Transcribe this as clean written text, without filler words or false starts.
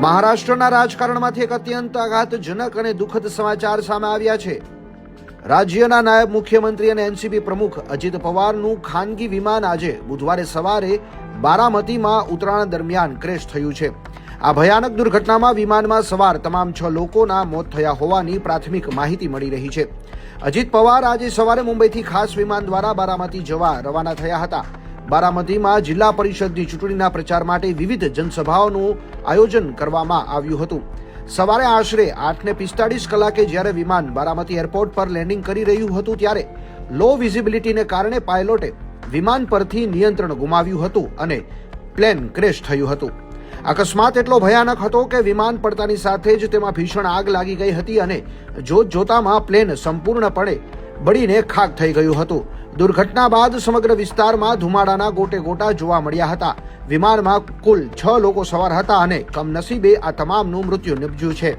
મહારાષ્ટ્રના રાજકારણમાંથી એક અત્યંત આઘાતજનક અને દુઃખદ સમાચાર સામે આવ્યા છે। રાજ્યના નાયબ મુખ્યમંત્રી અને એનસીપી પ્રમુખ અજીત પવારનું ખાનગી વિમાન આજે બુધવારે સવારે બારામતીમાં ઉતરાણ દરમિયાન ક્રેશ થયું છે। આ ભયાનક દુર્ઘટનામાં વિમાનમાં સવાર તમામ 6 લોકોના મોત થયા હોવાની પ્રાથમિક માહિતી મળી રહી છે। અજીત પવાર આજે સવારે મુંબઈથી ખાસ વિમાન દ્વારા બારામતી જવા રવાના થયા હતા। બારામતીમાં જિલ્લા પરિષદની ચૂંટણીના પ્રચાર માટે વિવિધ જનસભાઓનું આયોજન કરવામાં આવ્યું હતું। સવારે આશરે 8:45 કલાકે જ્યારે વિમાન બારામતી એરપોર્ટ પર લેન્ડિંગ કરી રહ્યું હતું ત્યારે લો વિઝિબિલિટીને કારણે પાયલોટે વિમાન પરથી નિયંત્રણ ગુમાવ્યું હતું અને પ્લેન ક્રેશ થયું હતું। અકસ્માત એટલો ભયાનક હતો કે વિમાન પડતાની સાથે જ તેમાં ભીષણ આગ લાગી ગઈ હતી અને જોતામાં પ્લેન સંપૂર્ણપણે બળીને ખાક થઈ ગયું હતું। દુર્ઘટના બાદ સમગ્ર વિસ્તારમાં ધુમાડાના ગોટે ગોટા જોવા મળ્યા હતા। વિમાનમાં કુલ 6 લોકો સવાર હતા અને કમનસીબે આ તમામનું મૃત્યુ નિપજ્યું છે।